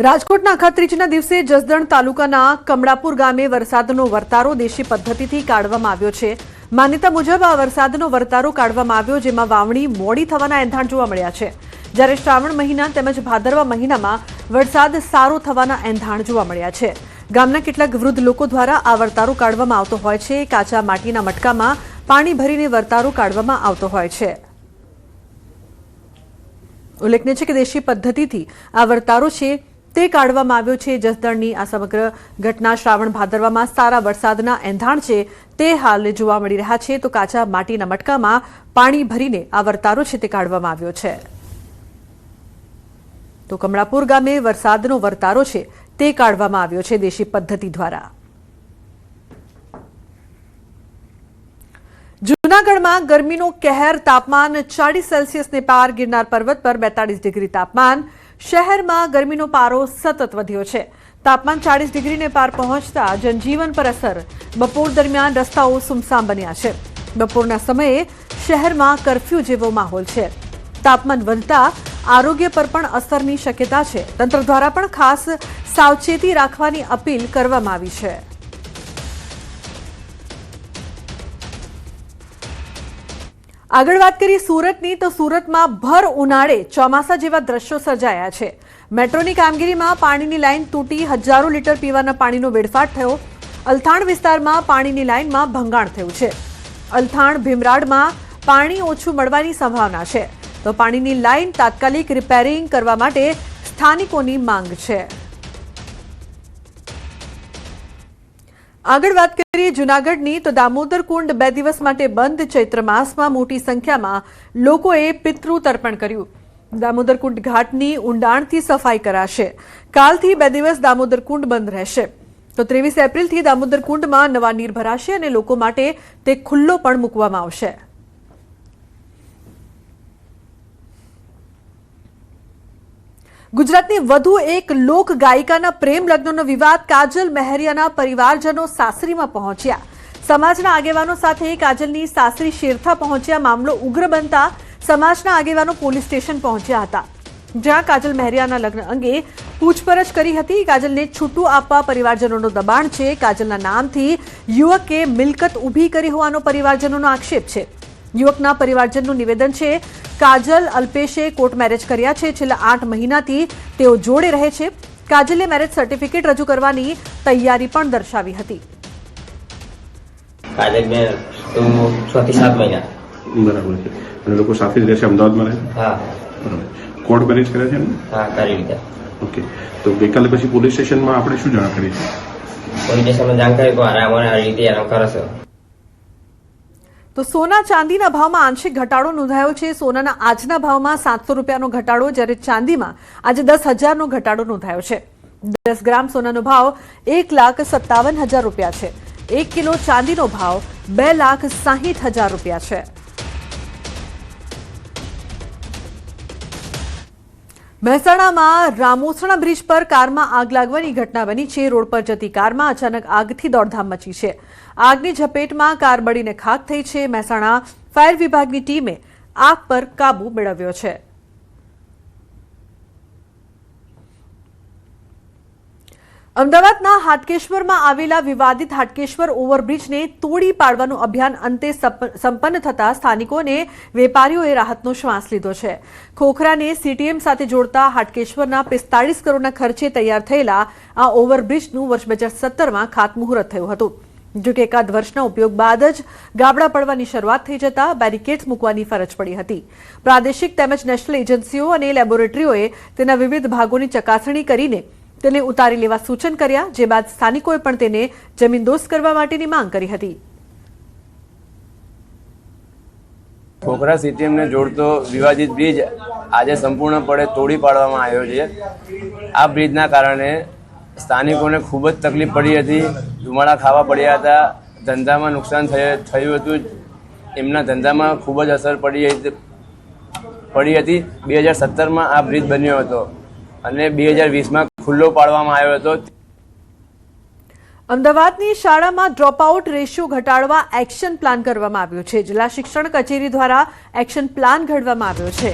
રાજકોટના અખાત્રીજના દિવસે જસદણ તાલુકાના કમળાપુર ગામે વરસાદનો વર્તારો દેશી પદ્ધતિથી કાઢવામાં આવ્યો છે। માન્યતા મુજબ આ વરસાદનો વર્તારો કાઢવામાં આવ્યો, જેમાં વાવણી મોડી થવાના એંધાણ જોવા મળ્યા છે, જ્યારે શ્રાવણ મહિના તેમજ ભાદરવા મહિનામાં વરસાદ સારો થવાના એંધાણ જોવા મળ્યા છે। ગામના કેટલાક વૃદ્ધ લોકો દ્વારા આ વર્તારો કાઢવામાં આવતો હોય છે। કાચા માટીના મટકામાં પાણી ભરીને વર્તારો કાઢવામાં આવતો હોય છે। ઉલ્લેખનીય છે કે દેશી પદ્ધતિથી આ વર્તારો છે તે કાઢવામાં આવ્યો છે। જસદણની આ સમગ્ર ઘટના શ્રાવણ ભાદરવામાં સારા વરસાદના એંધાણ છે તે હાલ જોવા મળી રહ્યા છે। તો કાચા માટીના મટકામાં પાણી ભરીને આ વર્તારો છે તે કાઢવામાં આવ્યો છે। તો કમળાપુર ગામે વરસાદનો વર્તારો છે તે કાઢવામાં આવ્યો છે દેશી પદ્ધતિ દ્વારા। જૂનાગઢમાં ગરમીનો કહેર, તાપમાન 40 સેલ્સિયસને પાર, ગિરનાર પર્વત પર 42 ડિગ્રી તાપમાન। શહેરમાં ગરમીનો પારો સતત વધ્યો છે। તાપમાન 40 ડિગ્રીને પાર પહોંચતા જનજીવન પર અસર। બપોર દરમિયાન રસ્તાઓ સુમસામ બન્યા છે। બપોરના સમયે શહેરમાં કર્ફ્યુ જેવો માહોલ છે। તાપમાન વધતા આરોગ્ય પર પણ અસરની શક્યતા છે। તંત્ર દ્વારા પણ ખાસ સાવચેતી રાખવાની અપીલ કરવામાં આવી છે। આગળ વાત કરીએ સુરતની, તો સુરતમાં ભર ઉનાળે ચોમાસા જેવા દ્રશ્યો સર્જાયા છે। મેટ્રોની કામગીરીમાં પાણીની લાઇન તૂટી હજારો લીટર પીવાના પાણીનો વેડફાટ થયો। અલથાણ વિસ્તારમાં પાણીની લાઇનમાં ભંગાણ થયું છે। અલથાણ ભીમરાડમાં પાણી ઓછું મળવાની સંભાવના છે, તો પાણીની લાઇન તાત્કાલિક રિપેરિંગ કરવા માટે સ્થાનિકોની માંગ છે। આગળ વાત કરીએ જૂનાગઢની, તો દામોદર કુંડ 2 દિવસ માટે બંધ। ચૈત્ર માસમાં મોટી સંખ્યામાં લોકોએ પિતૃ તર્પણ કર્યું। દામોદર કુંડ ઘાટની ઊંડાણથી સફાઈ કરાશે। કાલથી 2 દિવસ દામોદર કુંડ બંધ રહેશે। તો 23 એપ્રિલથી દામોદર કુંડમાં નવા નીર ભરાશે અને લોકો માટે તે ખુલ્લો પણ મૂકવામાં આવશે। ગુજરાતની વધુ એક લોક ગાયિકાના પ્રેમ લગ્નનો વિવાદ। કાજલ મહેરિયાના પરિવારજનો સાસરીમાં પહોંચ્યા। સમાજના આગેવાનો સાથે કાજલની સાસરી શેરથા પહોંચ્યા। મામલો ઉગ્ર બનતા સમાજના આગેવાનો પોલીસ સ્ટેશન પહોંચ્યા હતા, જ્યાં કાજલ મહેરિયાના લગ્ન અંગે પૂછપરછ કરી હતી। કાજલને છૂટું આપવા પરિવારજનોનો દબાણ છે। કાજલના નામથી યુવકે મિલકત ઊભી કરી હોવાનો પરિવારજનોનો આક્ષેપ છે। યુવકના પરિવારજનનું નિવેદન છે, કાજલ અલ્પેશે કોર્ટ મેરેજ કર્યા છે। છેલ્લા 8 મહિનાથી તેઓ જોડે રહે છે। કાજલે મેરેજ સર્ટિફિકેટ રજૂ કરવાની તૈયારી પણ દર્શાવી હતી। કાજલ બેન તો 6 થી 7 મહિના બરાબર છે, અને લોકો સાથે જ રહેશે, અમદાવાદમાં રહે? હા, બરાબર। કોર્ટ મેરેજ કર્યા છે ને? હા, કરી લીધા। ઓકે, તો ગઈકાલે પછી પોલીસ સ્ટેશનમાં આપણે શું જાણ કરી છે? પોલીસ સ્ટેશનમાં જાણ કરી કે અમારે આ રીતે આરામ કરે છે। તો સોના ચાંદીના ભાવમાં આંશિક ઘટાડો નોંધાયો છે। સોનાના આજના ભાવમાં 700 રૂપિયાનો ઘટાડો, જ્યારે ચાંદીમાં આજે 10,000નો ઘટાડો નોંધાયો છે। 10 ગ્રામ સોનાનો ભાવ 1,57,000 રૂપિયા છે। 1 કિલો ચાંદીનો ભાવ 2,60,000 રૂપિયા છે। મહેસાણામાં રામોસણા બ્રિજ પર કારમાં આગ લાગવાની ઘટના બની છે। રોડ પર જતી કારમાં અચાનક આગથી દોડધામ મચી છે। આગની ઝપેટમાં કાર બળીને ખાખ થઈ છે। મહેસાણા ફાયર વિભાગની ટીમે આગ પર કાબુ મેળવ્યો છે। અમદાવાદના હાટકેશ્વરમાં આવેલા વિવાદિત હાટકેશ્વર ઓવરબ્રિજને તોડી પાડવાનું અભિયાન અંતે સંપન્ન થતા સ્થાનિકોને વેપારીઓએ રાહતનો શ્વાસ લીધો છે। ખોખરાને સીટીએમ સાથે જોડતા હાટકેશ્વરના 45 કરોડના ખર્ચે તૈયાર થયેલા આ ઓવરબ્રિજનું વર્ષ 2017માં ખાતમુહૂર્ત થયું હતું। જોકે એકાદ વર્ષના ઉપયોગ બાદ જ ગાબડા પડવાની શરૂઆત થઈ જતા બેરિકેડ્સ મૂકવાની ફરજ પડી હતી। પ્રાદેશિક તેમજ નેશનલ એજન્સીઓ અને લેબોરેટરીઓએ તેના વિવિધ ભાગોની ચકાસણી કરીને તેને ઉતારી લેવા સૂચન કર્યા, જે બાદ સ્થાનિકોએ પણ તેને જમીનદોસ્ત કરવા માટેની માંગ કરી હતી। ખોખરા સીટીએમને જોડતો વિવાદિત બ્રિજ આજે સંપૂર્ણપણે તોડી પાડવામાં આવ્યો છે। આ બ્રિજના કારણે સ્થાનિકોને ખૂબ જ તકલીફ પડી હતી, ધુમાડા ખાવા પડ્યા હતા, ધંધામાં નુકસાન થયું હતું। એમના ધંધામાં ખૂબ જ અસર પડી હતી। 2017માં આ બ્રિજ બન્યો હતો અને 2020માં ખુલ્લો પાડવામાં આવ્યો હતો। અમદાવાદની શાળામાં ડ્રોપઆઉટ રેશિયો ઘટાડવા એક્શન પ્લાન કરવામાં આવ્યો છે। જિલ્લા શિક્ષણ કચેરી દ્વારા એક્શન પ્લાન ઘડવામાં આવ્યો છે।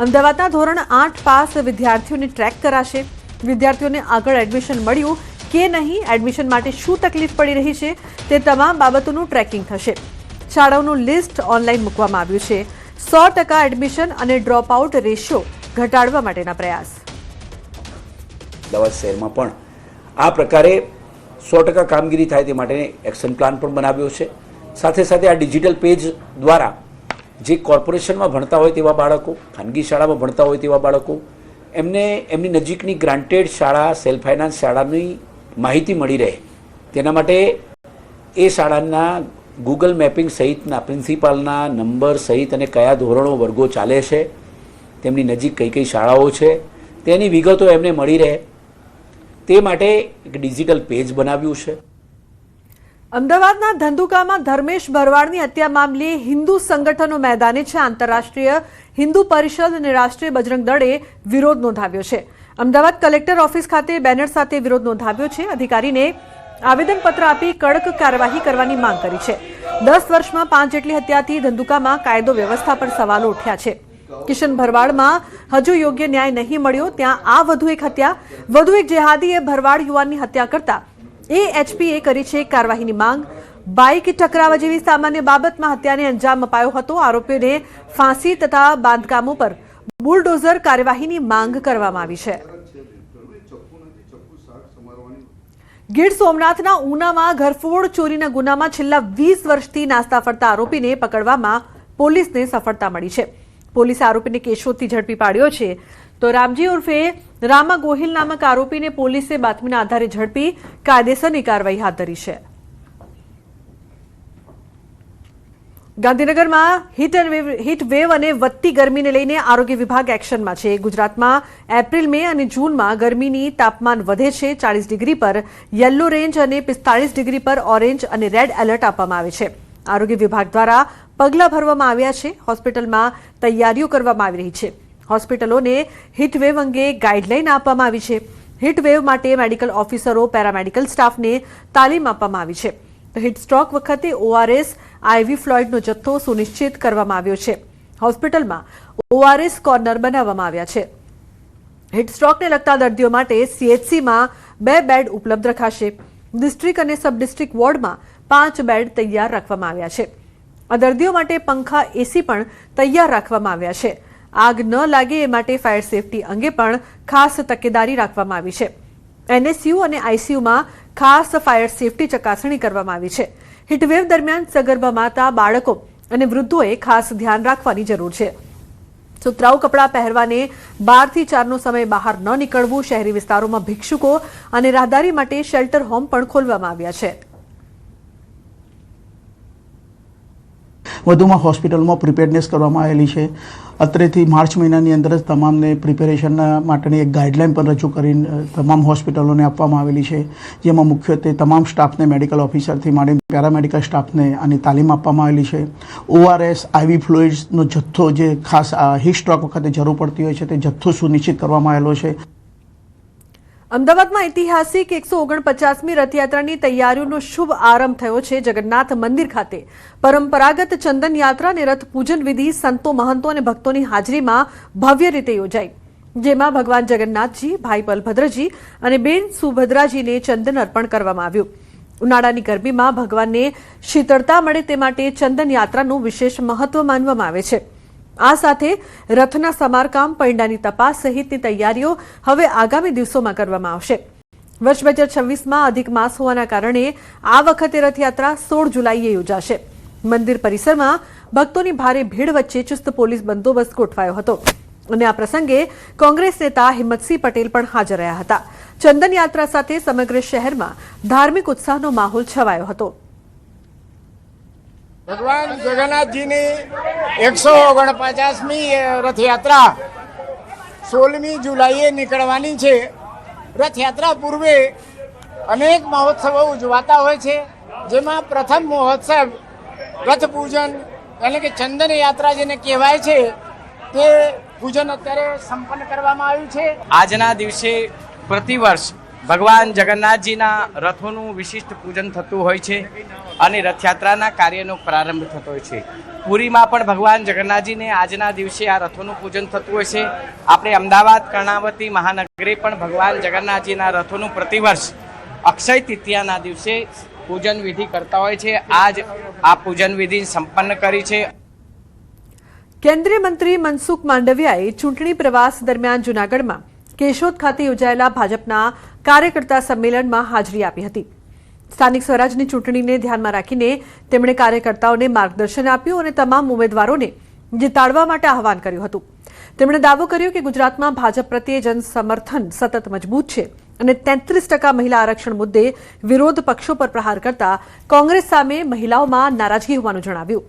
અમદાવાદના ધોરણ 8 પાસ વિદ્યાર્થીઓને ટ્રેક કરાશે। વિદ્યાર્થીઓને આગળ એડમિશન મળ્યું કે નહીં, એડમિશન માટે શું તકલીફ પડી રહી છે તે તમામ બાબતોનું ટ્રેકિંગ થશે. શાળાઓનું લિસ્ટ ઓનલાઈન મૂકવામાં આવ્યું છે. 100% એડમિશન અને ડ્રોપ આઉટ રેશિયો ઘટાડવા માટેના પ્રયાસ. અમદાવાદ શહેરમાં પણ આ પ્રકારે 100% કામગીરી થાય તે માટે એક્શન પ્લાન પણ બનાવ્યો છે. સાથે સાથે આ ડિજિટલ પેજ દ્વારા જે કોર્પોરેશનમાં ભણતા હોય તેવા બાળકો, ખાનગી શાળામાં ભણતા હોય તેવા બાળકો, એમને એમની નજીકની ગ્રાન્ટેડ શાળા, સેલ્ફ ફાઇનાન્સ શાળાની માહિતી મળી રહે તેના માટે એ શાળાના ગૂગલ મેપિંગ સહિતના પ્રિન્સિપાલના નંબર સહિત અને કયા ધોરણો વર્ગો ચાલે છે, તેમની નજીક કઈ કઈ શાળાઓ છે તેની વિગતો એમને મળી રહે તે માટે એક ડિજિટલ પેજ બનાવ્યું છે. અમદાવાદના ધંધુકામાં ધર્મેશ ભરવાડની હત્યા મામલે હિન્દુ સંગઠનો મેદાને છે. આંતરરાષ્ટ્રીય હિન્દુ પરિષદ અને રાષ્ટ્રીય બજરંગ દળે વિરોધ નોંધાવ્યો છે. અમદાવાદ કલેક્ટર ઓફિસ ખાતે બેનર સાથે વિરોધ નોંધાવ્યો છે. અધિકારીને આવેદનપત્ર આપી કડક કાર્યવાહી કરવાની માંગ કરી છે. 10 વર્ષમાં 5 જેટલી હત્યાથી ધંધુકામાં કાયદો વ્યવસ્થા પર સવાલો ઉઠ્યા છે. કિશન ભરવાડમાં હજુ યોગ્ય ન્યાય નહીં મળ્યો ત્યાં આ વધુ એક હત્યા. વધુ એક જેહાદીએ ભરવાડ યુવાનની હત્યા કરતા એએચપીએ કરી છે કાર્યવાહીની માંગ. બાઇક ટકરાવા જેવી સામાન્ય બાબતમાં હત્યાને અંજામ અપાયો હતો. આરોપીઓને ફાંસી તથા બાંધકામો પર બુલડોઝર કાર્યવાહીની માંગ કરવામાં આવી છે. ગીર સોમનાથના ઉનામાં ઘરફોડ ચોરીના ગુનામાં છેલ્લા 20 વર્ષથી નાસ્તા ફરતા આરોપીને પકડવામાં પોલીસને સફળતા મળી છે. પોલીસે આરોપીને કેશોદથી ઝડપી પાડ્યો છે. તો રામજી ઉર્ફે રામા ગોહિલ નામક આરોપીને પોલીસે બાતમીના આધારે ઝડપી કાયદેસરની કાર્યવાહી હાથ ધરી છે. ગાંધીનગરમાં હીટ વેવ અને વધતી ગરમીને લઈને આરોગ્ય વિભાગ એક્શનમાં છે. ગુજરાતમાં એપ્રિલ, મે અને જૂનમાં ગરમીની તાપમાન વધે છે. 40 ડિગ્રી પર યલો રેન્જ અને 45 ડિગ્રી પર ઓરેન્જ અને રેડ એલર્ટ આપવામાં આવે છે. આરોગ્ય વિભાગ દ્વારા પગલાં ભરવામાં આવ્યા છે. હોસ્પિટલમાં તૈયારીઓ કરવામાં આવી રહી છે. હોસ્પિટલોને હીટવેવ અંગે ગાઈડલાઈન આપવામાં આવી છે. હીટવેવ માટે મેડિકલ ઓફિસરો, પેરામેડિકલ સ્ટાફને તાલીમ આપવામાં આવી છે. હીટ સ્ટ્રોક વખતે ORS, IV ફ્લોઇડનો જથ્થો સુનિશ્ચિત કરવામાં આવ્યો છે. હોસ્પિટલમાં ORS કોર્નર બનાવવામાં આવ્યા છે. હીટ સ્ટ્રોકને લગતા દર્દીઓ માટે CHCમાં 2 બેડ ઉપલબ્ધ રખાશે. ડિસ્ટ્રિક્ટ અને સબ ડિસ્ટ્રિક્ટ વોર્ડમાં 5 બેડ તૈયાર રાખવામાં આવ્યા છે. આ દર્દીઓ માટે પંખા, AC પણ તૈયાર રાખવામાં આવ્યા છે. આગ ન લાગે એ માટે ફાયર સેફટી અંગે પણ ખાસ તકેદારી રાખવામાં આવી છે. NSU અને ICUમાં ખાસ ફાયર સેફટી ચકાસણી કરવામાં આવી છે. હીટવેવ દરમિયાન સગર્ભા માતા, બાળકો અને વૃદ્ધોએ ખાસ ધ્યાન રાખવાની જરૂર છે. સુતરાઉ કપડાં પહેરવાને 12 થી 4નો સમય બહાર ન નીકળવું. શહેરી વિસ્તારોમાં ભિક્ષુકો અને રાહદારી માટે શેલ્ટર હોમ પણ ખોલવામાં આવ્યા છે. વધુમાં હોસ્પિટલમાં પ્રિપેરનેસ કરવામાં આવેલી છે. અત્રેથી માર્ચ મહિનાની અંદર જ તમામને પ્રિપેરેશન માટેની એક ગાઈડલાઈન પણ રજૂ કરીને તમામ હોસ્પિટલોને આપવામાં આવેલી છે. જેમાં મુખ્યત્વે તમામ સ્ટાફને, મેડિકલ ઓફિસરથી માંડીને પેરામેડિકલ સ્ટાફને આની તાલીમ આપવામાં આવેલી છે. ORS, IV ફ્લુઇડ્સનો જથ્થો જે ખાસ હીટ સ્ટ્રોક વખતે જરૂર પડતી હોય છે તે જથ્થો સુનિશ્ચિત કરવામાં આવેલો છે. અમદાવાદમાં ઐતિહાસિક 149મી રથયાત્રાની તૈયારીઓનો શુભ આરંભ થયો છે. જગન્નાથ મંદિર ખાતે પરંપરાગત ચંદન યાત્રા અને રથ પૂજન વિધિ સંતો, મહંતો અને ભક્તોની હાજરીમાં ભવ્ય રીતે યોજાઈ. જેમાં ભગવાન જગન્નાથજી, ભાઈ બલભદ્રજી અને બેન સુભદ્રાજીને ચંદન અર્પણ કરવામાં આવ્યું. ઉનાળાની ગરમીમાં ભગવાનને શીતળતા મળે તે માટે ચંદન યાત્રાનું વિશેષ મહત્વ માનવામાં આવે છે. આ સાથે રથના સમારકામ, પૈંડાની તપાસ સહિતની તૈયારીઓ હવે આગામી દિવસોમાં કરવામાં આવશે. વર્ષ 2026માં અધિક માસ હોવાના કારણે આ વખતે રથયાત્રા 16 જુલાઈએ યોજાશે. મંદિર પરિસરમાં ભક્તોની ભારે ભીડ વચ્ચે ચુસ્ત પોલીસ બંદોબસ્ત ગોઠવાયો હતો અને આ પ્રસંગે કોંગ્રેસ નેતા હિંમતસિંહ પટેલ પણ હાજર રહ્યા હતા. ચંદન યાત્રા સાથે સમગ્ર શહેરમાં ધાર્મિક ઉત્સાહનો માહોલ છવાયો હતો. ભગવાન જગન્નાથજીની 149મી રથયાત્રા 16મી જુલાઈએ નીકળવાની છે. રથયાત્રા પૂર્વે અનેક મહોત્સવો ઉજવાતા હોય છે. જેમાં પ્રથમ મહોત્સવ રથ પૂજન એટલે કે ચંદન યાત્રા જેને કહેવાય છે તે પૂજન અત્યારે સંપન્ન કરવામાં આવ્યું છે. આજના દિવસે પ્રતિવર્ષ ભગવાન જગન્નાથજીના રથોનું વિશિષ્ટ પૂજન થતું હોય છે અને રથયાત્રાના કાર્યનો પ્રારંભ થતો હોય છે. પુરીમાં પણ ભગવાન જગન્નાથજીને આજના દિવસે આ રથોનું પૂજન થતું હોય છે. આપણે અમદાવાદ કર્ણાવતી મહાનગરે પણ ભગવાન જગન્નાથજીના રથોનું પ્રતિવર્ષ અક્ષય તૃતીયાના દિવસે પૂજન વિધિ કરતા હોય છે. આજ આ પૂજન વિધિ સંપન્ન કરી છે. કેન્દ્રીય મંત્રી મનસુખ માંડવિયાએ ચૂંટણી પ્રવાસ દરમિયાન જૂનાગઢમાં કેશોદ ખાતે યોજાયેલા ભાજપના કાર્યકર્તા સંમેલનમાં હાજરી આપી હતી. સ્થાનિક સ્વરાજની ચૂંટણીને ધ્યાનમાં રાખીને તેમણે કાર્યકર્તાઓને માર્ગદર્શન આપ્યું અને તમામ ઉમેદવારોને જીતાડવા માટે આહવાન કર્યું હતું. તેમણે દાવો કર્યો કે ગુજરાતમાં ભાજપ પ્રત્યે જનસમર્થન સતત મજબૂત છે અને 33% મહિલા આરક્ષણ મુદ્દે વિરોધ પક્ષો પર પ્રહાર કરતા કોંગ્રેસ સામે મહિલાઓમાં નારાજગી હોવાનું જણાવ્યું.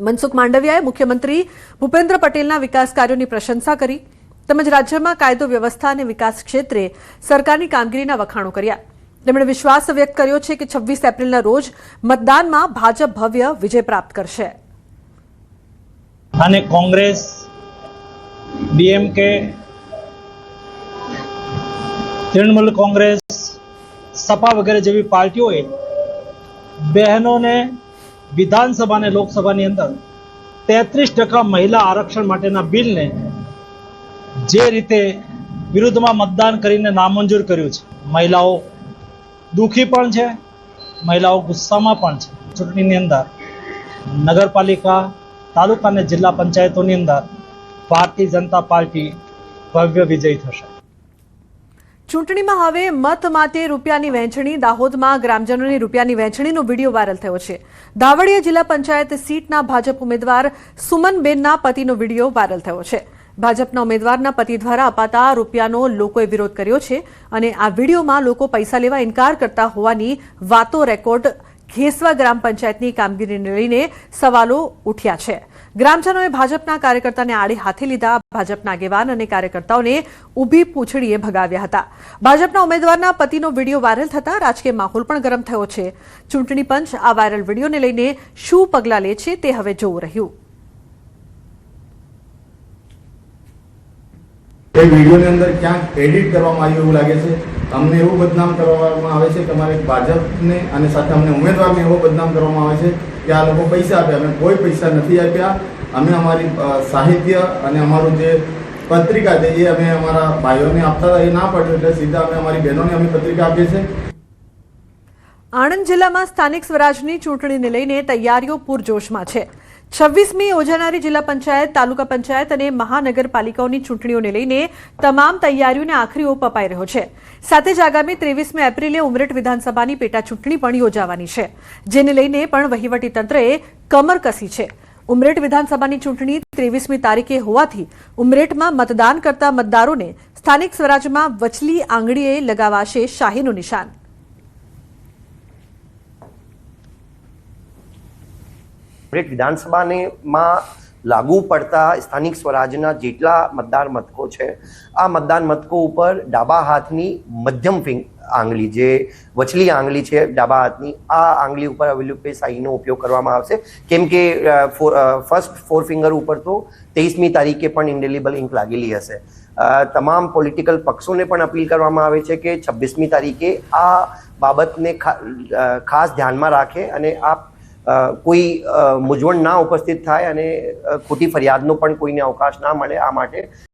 મનસુખ માંડવિયાએ મુખ્યમંત્રી ભૂપેન્દ્ર પટેલના વિકાસ કાર્યોની પ્રશંસા કરી તેમજ રાજ્યમાં કાયદો વ્યવસ્થા અને વિકાસ ક્ષેત્રે સરકારની કામગીરીના વખાણો કર્યા. તેમણે વિશ્વાસ વ્યક્ત કર્યો છે કે 26 એપ્રિલના રોજ મતદાનમાં ભાજપ ભવ્ય વિજય પ્રાપ્ત કરશે. અને કોંગ્રેસ, ડીએમકે, તૃણમૂલ કોંગ્રેસ, સપા વગેરે જેવી પાર્ટીઓએ બહેનોને વિધાનસભા અને લોકસભાની અંદર 33% મહિલા આરક્ષણ માટેના બિલને જે રીતે વિરુદ્ધમાં મતદાન કરીને નામંજૂર કર્યું છે. મહિલાઓ દુઃખી પણ છે, મહિલાઓ ગુસ્સામાં પણ છે. ચૂંટણીની અંદર નગરપાલિકા, તાલુકા અને જિલ્લા પંચાયતોની અંદર ભારતીય જનતા પાર્ટી ભવ્ય વિજય થશે. ચૂંટણીમાં હવે મત માટે રૂપિયાની વહેંચણી. દાહોદમાં ગ્રામજનોની રૂપિયાની વહેંચણીનો વિડીયો વાયરલ થયો છે. દાવડીયા જિલ્લા પંચાયત સીટના ભાજપ ઉમેદવાર સુમનબેનના પતિનો વિડીયો વાયરલ થયો છે. ભાજપના ઉમેદવારના પતિ દ્વારા અપાતા રૂપિયાનો લોકોએ વિરોધ કર્યો છે અને આ વિડીયોમાં લોકો પૈસા લેવા ઇનકાર કરતા હોવાની વાતો રેકોર્ડ ઘેસવા ગ્રામ પંચાયતની કામગીરીને લઈને સવાલો ઉઠ્યા છે. ગ્રામજનોએ ભાજપના કાર્યકર્તાને આડે હાથે લીધા. ભાજપના આગેવાન અને કાર્યકર્તાઓને ઊભી પૂંછડીએ ભગાવ્યા હતા. ભાજપના ઉમેદવારના પતિનો વિડીયો વાયરલ થતા રાજકીય માહોલ પણ ગરમ થયો છે. ચૂંટણી પંચ આ વાયરલ વિડીયોને લઈને શું પગલાં લે છે તે હવે જોવું રહ્યું. એ વિડીયોની અંદર ક્યાંક એડિટ કરવામાં આવ્યું એવું લાગે છે. અમને એવું બદનામ કરવામાં આવે છે કે અમારે ભાજપને અને સાથે અમને ઉમેદવારને એવો બદનામ કરવામાં આવે છે કે આ લોકો પૈસા આપ્યા. અમે કોઈ પૈસા નથી આપ્યા. અમે અમારી સાહિત્ય અને અમારું જે પત્રિકા છે એ અમે અમારા ભાઈઓને આપતા હતા, એ ના પડ્યું એટલે સીધા અમે અમારી બહેનોને અમે પત્રિકા આપીએ છીએ. આણંદ જિલ્લામાં સ્થાનિક સ્વરાજની ચૂંટણીને લઈને તૈયારીઓ પૂરજોશમાં છે. 26મી યોજાનારી જિલ્લા પંચાયત, તાલુકા પંચાયત અને મહાનગરપાલિકાઓની ચૂંટણીઓને લઈને તમામ તૈયારીઓને આખરી ઓપ અપાઈ રહ્યો છે. સાથે જ આગામી 23મી એપ્રિલે ઉમરેઠ વિધાનસભાની પેટા ચૂંટણી પણ યોજાવાની છે, જેને લઈને પણ વહીવટીતંત્રએ કમર કસી છે. ઉમરેઠ વિધાનસભાની ચૂંટણી 23મી તારીખે હોવાથી ઉમરેઠમાં મતદાન કરતા મતદારોને સ્થાનિક સ્વરાજમાં વચલી આંગળીએ લગાવાશે શાહીનું નિશાન. વિધાનસભામાં લાગુ પડતા સ્થાનિક સ્વરાજના જેટલા મતદાર મથકો છે, આ મતદાન મથકો ઉપર ડાબા હાથની મધ્યમ આંગળી, જે વચલી આંગળી છે ડાબા હાથની, આ આંગળી ઉપર અવિલુપ્ત શાહીનો ઉપયોગ કરવામાં આવશે. કેમ કે ફર્સ્ટ 4 ફિંગર ઉપર તો 23મી તારીખે પણ ઇન્ડેલિબલ ઇંક લાગેલી હશે. તમામ પોલિટિકલ પક્ષોને પણ અપીલ કરવામાં આવે છે કે 26મી તારીખે આ બાબતને ખાસ ધ્યાનમાં રાખે અને આ કોઈ મૂંઝવણ ના ઉપસ્થિત થાય અને ખોટી ફરિયાદનો પણ કોઈને અવકાશ ના મળે, આ માટે